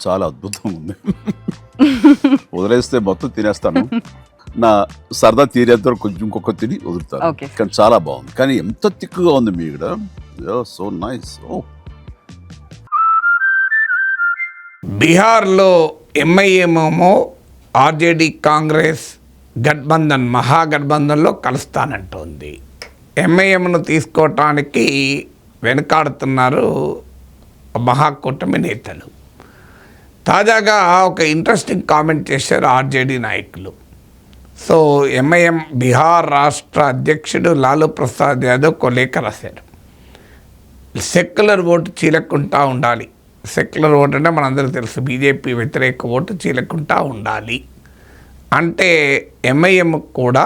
చాలా అద్భుతంగా ఉంది. వదిలేస్తే మొత్తం తినేస్తాను. నా సరదా తీరేంత వరకు కొంచెం ఇంకొక తిని వదులుతాను. Okay. కానీ చాలా బాగుంది. కానీ ఎంత తిక్కుగా ఉంది మీ ఇక్కడ. So nice. బీహార్లో ఎంఐఎం ఏమో ఆర్జేడీ కాంగ్రెస్ గఠబంధన్ మహాగఠబంధన్లో కలుస్తానంటోంది. ఎంఐఎంను తీసుకోవటానికి వెనుకాడుతున్నారు మహాకూటమి నేతలు. తాజాగా ఒక ఇంట్రెస్టింగ్ కామెంట్ చేశారు ఆర్జేడీ నాయకులు. సో ఎంఐఎం బీహార్ రాష్ట్ర అధ్యక్షుడు లాలూ ప్రసాద్ యాదవ్ ఒక లేఖ రాశారు. సెక్యులర్ ఓటు చీలకుంటా ఉండాలి. సెక్యులర్ ఓటు అంటే మనందరికీ తెలుసు, బీజేపీ వ్యతిరేక ఓటు చీలకుంటా ఉండాలి అంటే ఎంఐఎం కూడా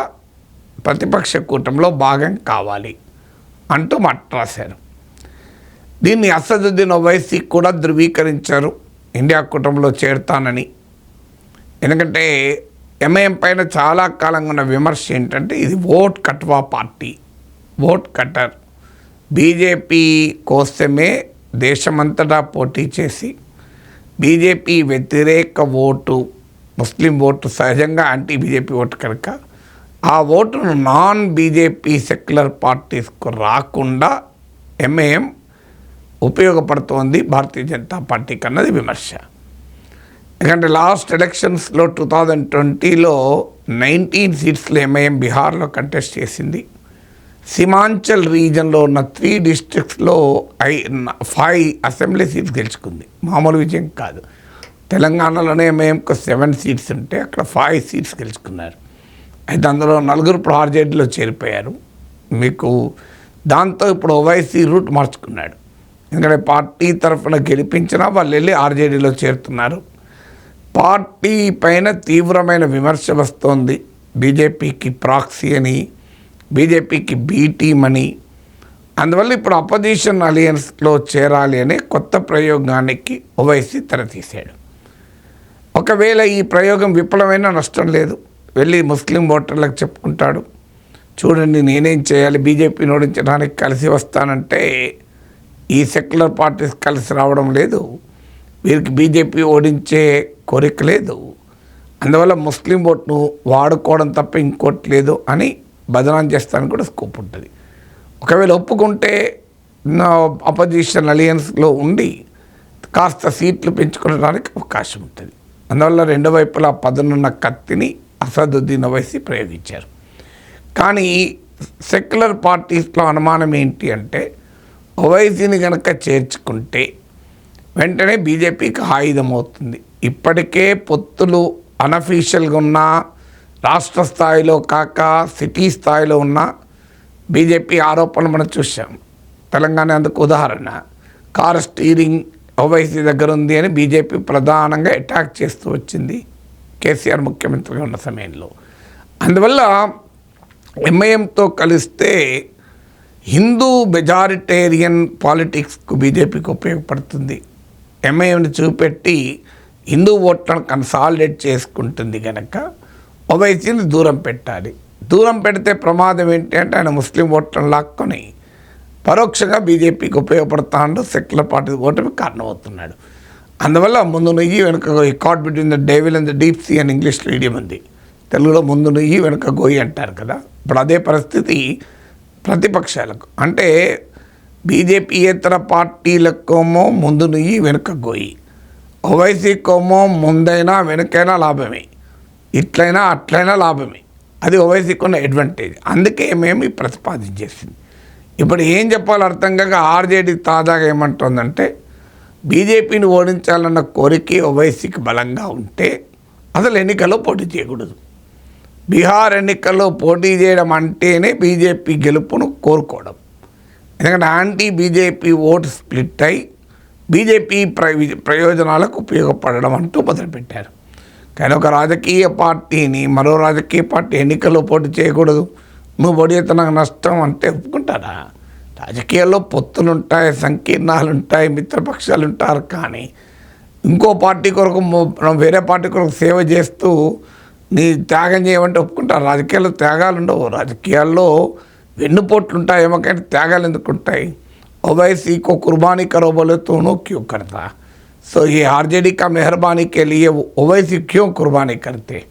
ప్రతిపక్ష కూటమిలో భాగం కావాలి అంటూ మాట రాశారు. దీన్ని అసదుద్దీన్ ఓవైసీ కూడా ధృవీకరించారు ఇండియా కూటమిలో చేరుతానని. ఎందుకంటే ఎంఐఎం పైన చాలా కాలంగా ఉన్న విమర్శ ఏంటంటే ఇది vote కట్వా party, vote cutter. BJP కోసమే దేశమంతటా పోటీ చేసి బీజేపీ వ్యతిరేక ఓటు, ముస్లిం ఓటు సహజంగా యాంటీ బీజేపీ ఓటు కనుక ఆ ఓటును నాన్ బీజేపీ సెక్యులర్ పార్టీస్కు రాకుండా ఎంఐఎం ఉపయోగపడుతోంది భారతీయ జనతా పార్టీకి అన్నది విమర్శ. ఎందుకంటే లాస్ట్ ఎలక్షన్స్లో 2020లో 19 సీట్స్లో ఎంఐఎం బీహార్లో కంటెస్ట్ చేసింది. సీమాంచల్ రీజన్లో ఉన్న 3 డిస్ట్రిక్ట్స్లో 5 అసెంబ్లీ సీట్స్ గెలుచుకుంది. మామూలు విజయం కాదు. తెలంగాణలోనే ఎంఐఎంకు 7 సీట్స్ ఉంటే అక్కడ 5 సీట్స్ గెలుచుకున్నారు. అయితే అందులో 4 ఇప్పుడు ఆర్జేడీలో చేరిపోయారు. మీకు దాంతో ఇప్పుడు ఓవైసీ రూట్ మార్చుకున్నాడు. ఎందుకంటే పార్టీ తరఫున గెలిపించినా వాళ్ళు వెళ్ళి ఆర్జేడీలో చేరుతున్నారు. పార్టీ పైన తీవ్రమైన విమర్శ వస్తోంది. బీజేపీకి ప్రాక్సీ అని, బీజేపీకి బీ టీమ్ అని. అందువల్ల ఇప్పుడు అపోజిషన్ అలయన్స్లో చేరాలి అనే కొత్త ప్రయోగానికి ఓవైసీ తెరతీశాడు. ఒకవేళ ఈ ప్రయోగం విఫలమైన నష్టం లేదు. వెళ్ళి ముస్లిం ఓటర్లకు చెప్పుకుంటాడు, చూడండి నేనేం చేయాలి, బీజేపీని ఓడించడానికి కలిసి వస్తానంటే ఈ సెక్యులర్ పార్టీస్ కలిసి రావడం లేదు, వీరికి బీజేపీ ఓడించే కోరిక లేదు, అందువల్ల ముస్లిం ఓట్ను వాడుకోవడం తప్ప ఇంకోటి లేదు అని బదనాం చేస్తానికి కూడా స్కోప్ ఉంటుంది. ఒకవేళ ఒప్పుకుంటే అపోజిషన్ అలయన్స్లో ఉండి కాస్త సీట్లు పెంచుకోవడానికి అవకాశం ఉంటుంది. అందువల్ల రెండు వైపులా పదునున్న కత్తిని అసదుద్దీన్ ఓవైసీ ప్రయోగించారు. కానీ సెక్యులర్ పార్టీస్లో అనుమానం ఏంటి అంటే ఓవైసీని కనుక చేర్చుకుంటే వెంటనే బీజేపీకి ఆయుధం అవుతుంది. ఇప్పటికే పొత్తులు అనఫీషియల్గా ఉన్న, రాష్ట్ర స్థాయిలో కాక సిటీ స్థాయిలో ఉన్న బీజేపీ ఆరోపణలు మనం చూసాం. తెలంగాణ అందుకు ఉదాహరణ. కార్ స్టీరింగ్ ఓవైసీ దగ్గర ఉంది అని బీజేపీ ప్రధానంగా అటాక్ చేస్తూ వచ్చింది కేసీఆర్ ముఖ్యమంత్రిగా ఉన్న సమయంలో. అందువల్ల ఎంఐఎంతో కలిస్తే హిందూ మెజారిటేరియన్ పాలిటిక్స్కు బీజేపీకి ఉపయోగపడుతుంది. ఎంఐఎంని చూపెట్టి హిందూ ఓట్లను కన్సాలిడేట్ చేసుకుంటుంది కనుక ఓవైసీని దూరం పెట్టాలి. దూరం పెడితే ప్రమాదం ఏంటి అంటే ఆయన ముస్లిం ఓట్లను లాక్కొని పరోక్షంగా బీజేపీకి ఉపయోగపడుతాడు, సెక్యులర్ పార్టీ ఓటమికి కారణమవుతున్నాడు. అందువల్ల ముందు నుయ్యి వెనుక గోయి, caught between the devil and the deep sea అని ఇంగ్లీష్లో ఇడియం ఉంది. తెలుగులో ముందు నుయ్యి వెనుక గోయి అంటారు కదా. ఇప్పుడు అదే పరిస్థితి ప్రతిపక్షాలకు. అంటే బీజేపీయేతర పార్టీలకేమో ముందు నుయ్యి వెనుక గోయి, ఓవైసీకేమో ముందైనా వెనుకైనా లాభమే, ఇట్లయినా అట్లయినా లాభమే. అది ఓవైసీకి ఉన్న అడ్వాంటేజ్. అందుకే మేము ప్రతిపాదించేసింది. ఇప్పుడు ఏం చెప్పాలో అర్థం కాక ఆర్జేడీ తాజాగా ఏమంటుందంటే బీజేపీని ఓడించాలన్న కోరిక ఓవైసీకి బలంగా ఉంటే అసలు ఎన్నికల్లో పోటీ చేయకూడదు. బీహార్ ఎన్నికల్లో పోటీ చేయడం అంటేనే బీజేపీ గెలుపును కోరుకోవడం. ఎందుకంటే యాంటీ బీజేపీ ఓటు స్ప్లిట్ అయి బీజేపీ ప్రయోజనాలకు ఉపయోగపడడం అంటూ మొదలుపెట్టారు. కానీ ఒక రాజకీయ పార్టీని మరో రాజకీయ పార్టీ ఎన్నికల్లో పోటీ చేయకూడదు, నువ్వు పోటీ చేస్తే నాకు నష్టం అంటే ఒప్పుకుంటారా? రాజకీయాల్లో పొత్తులుంటాయి, సంకీర్ణాలు ఉంటాయి, మిత్రపక్షాలు ఉంటారు. కానీ ఇంకో పార్టీ కొరకు వేరే పార్టీ కొరకు సేవ చేస్తూ నీ త్యాగం చేయమంటే ఒప్పుకుంటారు? రాజకీయాల్లో త్యాగాలు ఉండవు. రాజకీయాల్లో వెన్నుపోట్లు ఉంటాయేమో కానీ త్యాగాలు ఎందుకు ఉంటాయి? ఓవైసీ को कुर्बानी करो बोले तो उन्हों क्यों करता. सो ये आरजेडी का मेहरबानी के लिए ओवैसी क्यों कुर्बानी करते?